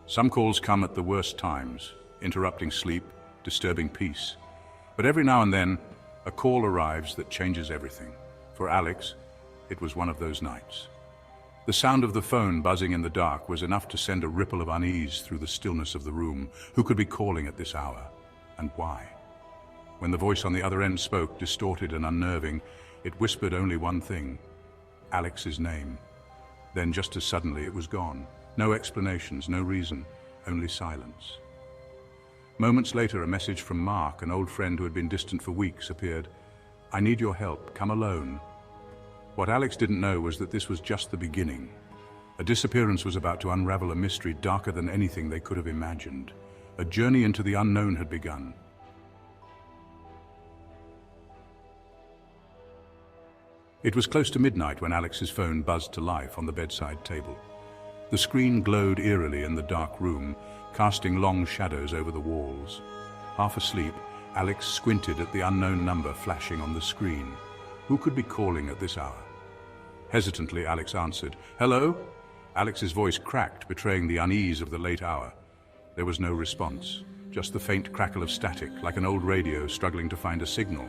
Some calls come at the worst times, interrupting sleep, disturbing peace. But every now and then, a call arrives that changes everything. For Alex, it was one of those nights. The sound of the phone buzzing in the dark was enough to send a ripple of unease through the stillness of the room. Who could be calling at this hour, and why? When the voice on the other end spoke, distorted and unnerving, it whispered only one thing: Alex's name. Then just as suddenly it was gone. No explanations, no reason, only silence. Moments later, a message from Mark, an old friend who had been distant for weeks, appeared. "I need your help, come alone." What Alex didn't know was that this was just the beginning. A disappearance was about to unravel a mystery darker than anything they could have imagined. A journey into the unknown had begun. It was close to midnight when Alex's phone buzzed to life on the bedside table. The screen glowed eerily in the dark room, casting long shadows over the walls. Half asleep, Alex squinted at the unknown number flashing on the screen. Who could be calling at this hour? Hesitantly, Alex answered. "Hello?" Alex's voice cracked, betraying the unease of the late hour. There was no response, just the faint crackle of static, like an old radio struggling to find a signal.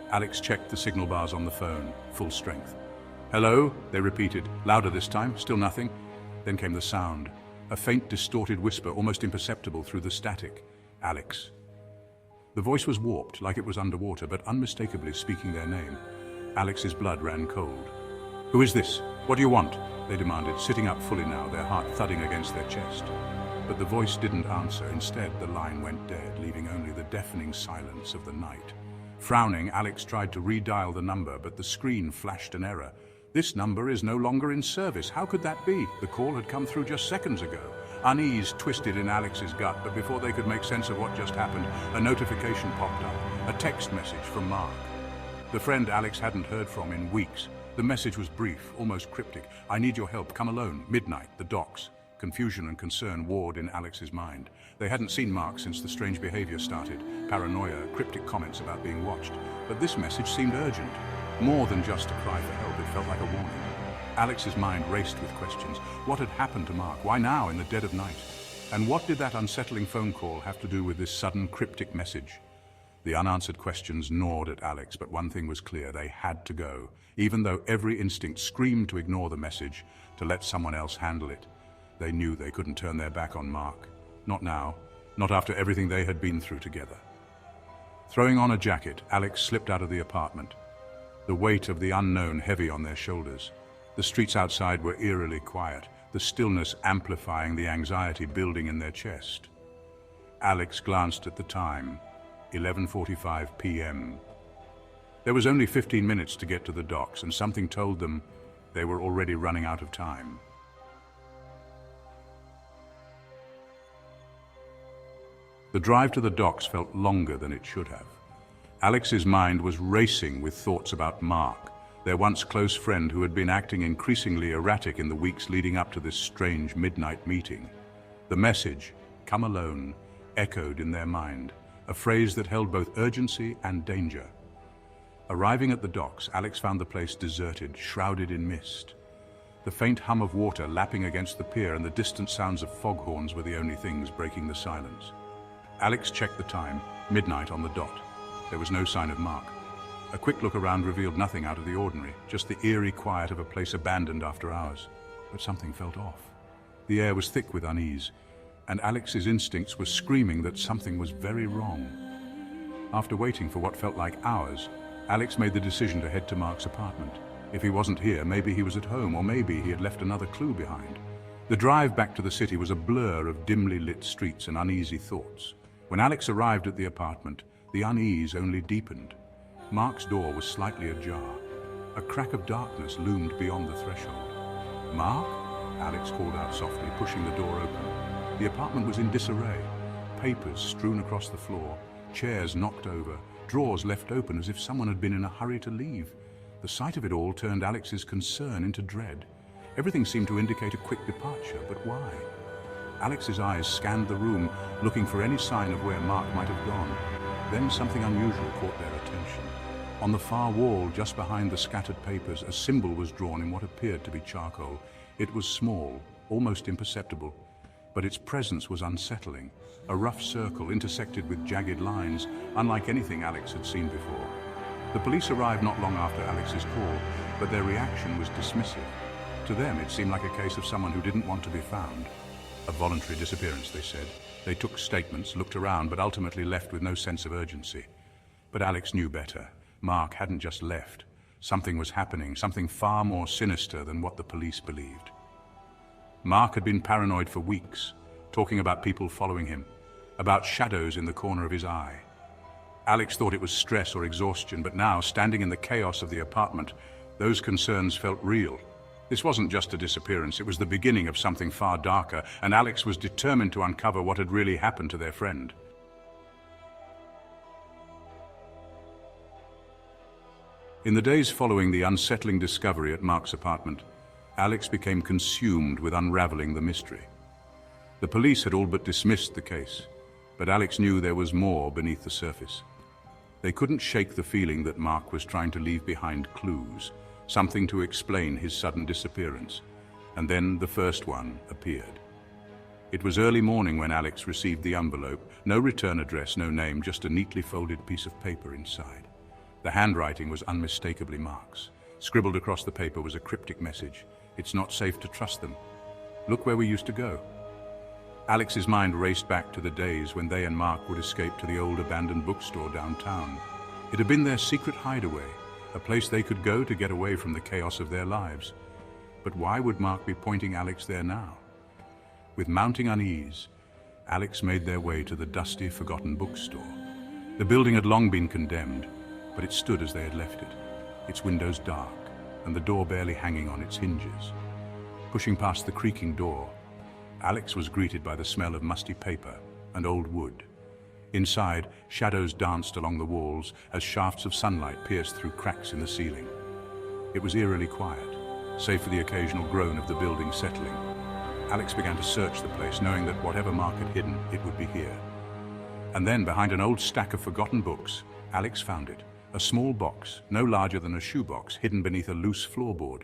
Alex checked the signal bars on the phone, full strength. "Hello?" they repeated, louder this time, still nothing. Then came the sound, a faint, distorted whisper, almost imperceptible through the static. "Alex." The voice was warped, like it was underwater, but unmistakably speaking their name. Alex's blood ran cold. "Who is this? What do you want?" they demanded, sitting up fully now, their heart thudding against their chest. But the voice didn't answer. Instead, the line went dead, leaving only the deafening silence of the night. Frowning, Alex tried to redial the number, but the screen flashed an error. "This number is no longer in service." How could that be? The call had come through just seconds ago. Unease twisted in Alex's gut, but before they could make sense of what just happened, a notification popped up, a text message from Mark. The friend Alex hadn't heard from in weeks. The message was brief, almost cryptic. "I need your help, come alone, midnight, the docks." Confusion and concern warred in Alex's mind. They hadn't seen Mark since the strange behavior started, paranoia, cryptic comments about being watched. But this message seemed urgent. More than just a cry for help, it felt like a warning. Alex's mind raced with questions. What had happened to Mark? Why now, in the dead of night? And what did that unsettling phone call have to do with this sudden cryptic message? The unanswered questions gnawed at Alex, but one thing was clear: they had to go, even though every instinct screamed to ignore the message, to let someone else handle it. They knew they couldn't turn their back on Mark. Not now, not after everything they had been through together. Throwing on a jacket, Alex slipped out of the apartment, the weight of the unknown heavy on their shoulders. The streets outside were eerily quiet, the stillness amplifying the anxiety building in their chest. Alex glanced at the time, 11:45 p.m. There was only 15 minutes to get to the docks, and something told them they were already running out of time. The drive to the docks felt longer than it should have. Alex's mind was racing with thoughts about Mark, their once close friend who had been acting increasingly erratic in the weeks leading up to this strange midnight meeting. The message, "Come alone," echoed in their mind, a phrase that held both urgency and danger. Arriving at the docks, Alex found the place deserted, shrouded in mist. The faint hum of water lapping against the pier and the distant sounds of foghorns were the only things breaking the silence. Alex checked the time, midnight on the dot. There was no sign of Mark. A quick look around revealed nothing out of the ordinary, just the eerie quiet of a place abandoned after hours. But something felt off. The air was thick with unease, and Alex's instincts were screaming that something was very wrong. After waiting for what felt like hours, Alex made the decision to head to Mark's apartment. If he wasn't here, maybe he was at home, or maybe he had left another clue behind. The drive back to the city was a blur of dimly lit streets and uneasy thoughts. When Alex arrived at the apartment, the unease only deepened. Mark's door was slightly ajar. A crack of darkness loomed beyond the threshold. "Mark?" Alex called out softly, pushing the door open. The apartment was in disarray. Papers strewn across the floor, chairs knocked over, drawers left open as if someone had been in a hurry to leave. The sight of it all turned Alex's concern into dread. Everything seemed to indicate a quick departure, but why? Alex's eyes scanned the room, looking for any sign of where Mark might have gone. Then something unusual caught their attention. On the far wall, just behind the scattered papers, a symbol was drawn in what appeared to be charcoal. It was small, almost imperceptible, but its presence was unsettling. A rough circle intersected with jagged lines, unlike anything Alex had seen before. The police arrived not long after Alex's call, but their reaction was dismissive. To them, it seemed like a case of someone who didn't want to be found. A voluntary disappearance, they said. They took statements, looked around, but ultimately left with no sense of urgency. But Alex knew better. Mark hadn't just left. Something was happening, something far more sinister than what the police believed. Mark had been paranoid for weeks, talking about people following him, about shadows in the corner of his eye. Alex thought it was stress or exhaustion, but now, standing in the chaos of the apartment, those concerns felt real. This wasn't just a disappearance, it was the beginning of something far darker, and Alex was determined to uncover what had really happened to their friend. In the days following the unsettling discovery at Mark's apartment, Alex became consumed with unraveling the mystery. The police had all but dismissed the case, but Alex knew there was more beneath the surface. They couldn't shake the feeling that Mark was trying to leave behind clues, something to explain his sudden disappearance. And then the first one appeared. It was early morning when Alex received the envelope. No return address, no name, just a neatly folded piece of paper inside. The handwriting was unmistakably Mark's. Scribbled across the paper was a cryptic message. "It's not safe to trust them. Look where we used to go." Alex's mind raced back to the days when they and Mark would escape to the old abandoned bookstore downtown. It had been their secret hideaway, a place they could go to get away from the chaos of their lives. But why would Mark be pointing Alex there now? With mounting unease, Alex made their way to the dusty, forgotten bookstore. The building had long been condemned, but it stood as they had left it, its windows dark and the door barely hanging on its hinges. Pushing past the creaking door, Alex was greeted by the smell of musty paper and old wood. Inside, shadows danced along the walls as shafts of sunlight pierced through cracks in the ceiling. It was eerily quiet, save for the occasional groan of the building settling. Alex began to search the place, knowing that whatever Mark had hidden, it would be here. And then, behind an old stack of forgotten books, Alex found it. A small box, no larger than a shoebox, hidden beneath a loose floorboard.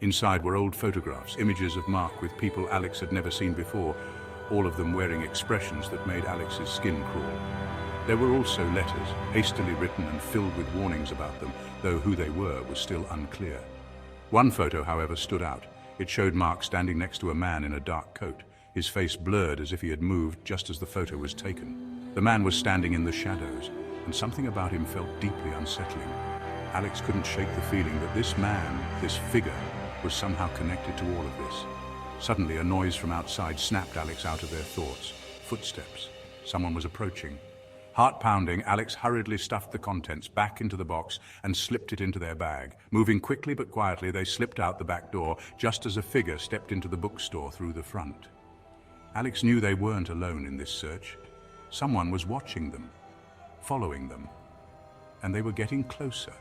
Inside were old photographs, images of Mark with people Alex had never seen before, all of them wearing expressions that made Alex's skin crawl. There were also letters, hastily written and filled with warnings about them, though who they were was still unclear. One photo, however, stood out. It showed Mark standing next to a man in a dark coat, his face blurred as if he had moved just as the photo was taken. The man was standing in the shadows, and something about him felt deeply unsettling. Alex couldn't shake the feeling that this man, this figure, was somehow connected to all of this. Suddenly, a noise from outside snapped Alex out of their thoughts. Footsteps. Someone was approaching. Heart pounding, Alex hurriedly stuffed the contents back into the box and slipped it into their bag. Moving quickly but quietly, they slipped out the back door just as a figure stepped into the bookstore through the front. Alex knew they weren't alone in this search. Someone was watching them, following them, and they were getting closer.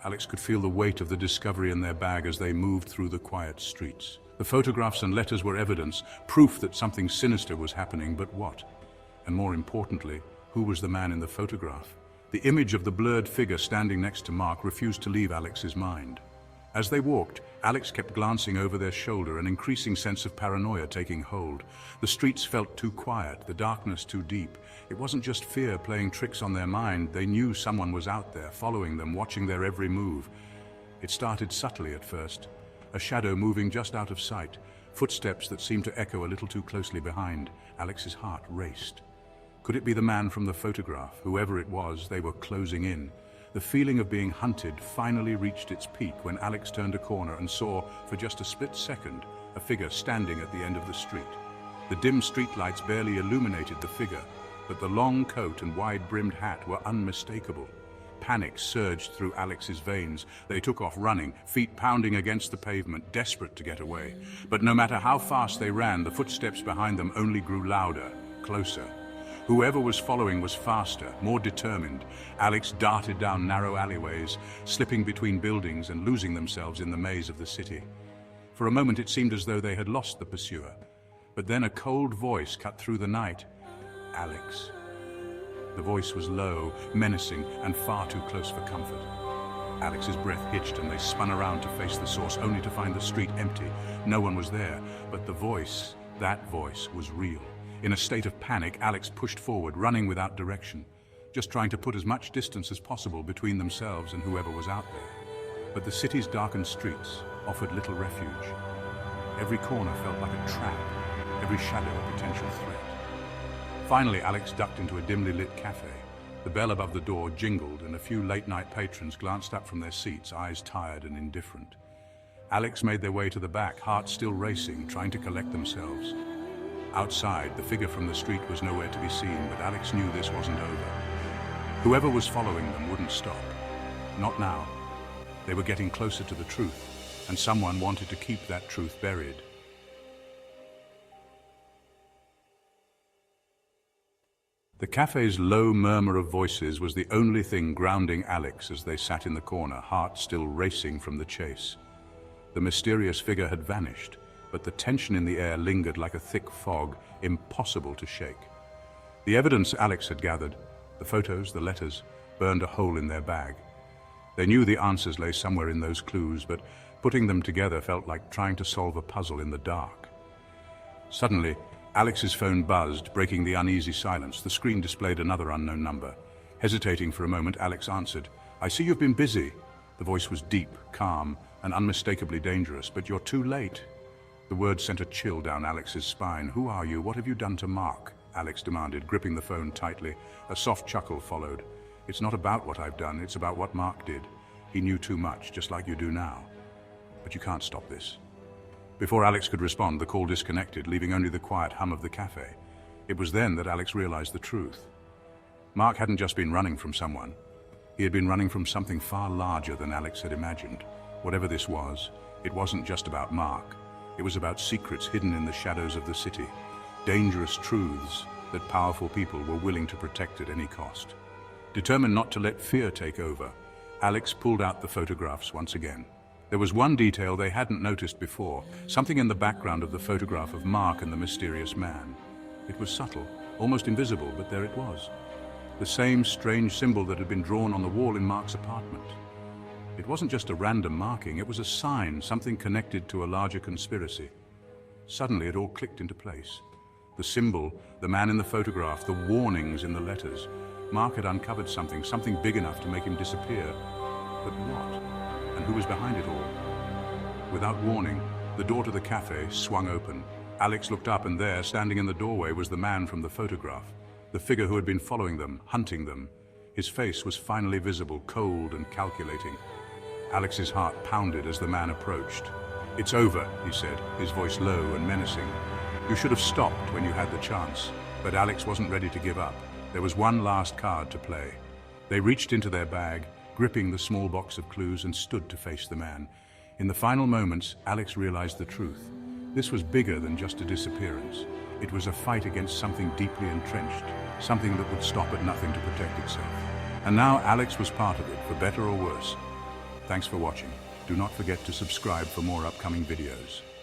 Alex could feel the weight of the discovery in their bag as they moved through the quiet streets. The photographs and letters were evidence, proof that something sinister was happening, but what? And more importantly, who was the man in the photograph? The image of the blurred figure standing next to Mark refused to leave Alex's mind. As they walked, Alex kept glancing over their shoulder, an increasing sense of paranoia taking hold. The streets felt too quiet, the darkness too deep. It wasn't just fear playing tricks on their mind. They knew someone was out there, following them, watching their every move. It started subtly at first, a shadow moving just out of sight, footsteps that seemed to echo a little too closely behind. Alex's heart raced. Could it be the man from the photograph? Whoever it was, they were closing in. The feeling of being hunted finally reached its peak when Alex turned a corner and saw, for just a split second, a figure standing at the end of the street. The dim streetlights barely illuminated the figure, but the long coat and wide-brimmed hat were unmistakable. Panic surged through Alex's veins. They took off running, feet pounding against the pavement, desperate to get away. But no matter how fast they ran, the footsteps behind them only grew louder, closer. Whoever was following was faster, more determined. Alex darted down narrow alleyways, slipping between buildings and losing themselves in the maze of the city. For a moment it seemed as though they had lost the pursuer. But then a cold voice cut through the night. Alex. The voice was low, menacing, and far too close for comfort. Alex's breath hitched and they spun around to face the source, only to find the street empty. No one was there, but the voice, that voice, was real. In a state of panic, Alex pushed forward, running without direction, just trying to put as much distance as possible between themselves and whoever was out there. But the city's darkened streets offered little refuge. Every corner felt like a trap, every shadow a potential threat. Finally, Alex ducked into a dimly lit cafe. The bell above the door jingled and a few late-night patrons glanced up from their seats, eyes tired and indifferent. Alex made their way to the back, hearts still racing, trying to collect themselves. Outside, the figure from the street was nowhere to be seen, but Alex knew this wasn't over. Whoever was following them wouldn't stop. Not now. They were getting closer to the truth, and someone wanted to keep that truth buried. The cafe's low murmur of voices was the only thing grounding Alex as they sat in the corner, heart still racing from the chase. The mysterious figure had vanished, but the tension in the air lingered like a thick fog, impossible to shake. The evidence Alex had gathered, the photos, the letters, burned a hole in their bag. They knew the answers lay somewhere in those clues, but putting them together felt like trying to solve a puzzle in the dark. Suddenly, Alex's phone buzzed, breaking the uneasy silence. The screen displayed another unknown number. Hesitating for a moment, Alex answered. "I see you've been busy." The voice was deep, calm, and unmistakably dangerous. "But you're too late." The words sent a chill down Alex's spine. "Who are you? What have you done to Mark?" Alex demanded, gripping the phone tightly. A soft chuckle followed. "It's not about what I've done, it's about what Mark did. He knew too much, just like you do now. But you can't stop this." Before Alex could respond, the call disconnected, leaving only the quiet hum of the cafe. It was then that Alex realized the truth. Mark hadn't just been running from someone. He had been running from something far larger than Alex had imagined. Whatever this was, it wasn't just about Mark. It was about secrets hidden in the shadows of the city. Dangerous truths that powerful people were willing to protect at any cost. Determined not to let fear take over, Alex pulled out the photographs once again. There was one detail they hadn't noticed before, something in the background of the photograph of Mark and the mysterious man. It was subtle, almost invisible, but there it was. The same strange symbol that had been drawn on the wall in Mark's apartment. It wasn't just a random marking, it was a sign, something connected to a larger conspiracy. Suddenly it all clicked into place. The symbol, the man in the photograph, the warnings in the letters. Mark had uncovered something big enough to make him disappear. But what? And who was behind it all? Without warning, the door to the cafe swung open. Alex looked up, and there, standing in the doorway, was the man from the photograph. The figure who had been following them, hunting them. His face was finally visible, cold and calculating. Alex's heart pounded as the man approached. "It's over," he said, his voice low and menacing. "You should have stopped when you had the chance." But Alex wasn't ready to give up. There was one last card to play. They reached into their bag, gripping the small box of clues, and stood to face the man. In the final moments, Alex realized the truth. This was bigger than just a disappearance. It was a fight against something deeply entrenched, something that would stop at nothing to protect itself. And now Alex was part of it, for better or worse. Thanks for watching. Do not forget to subscribe for more upcoming videos.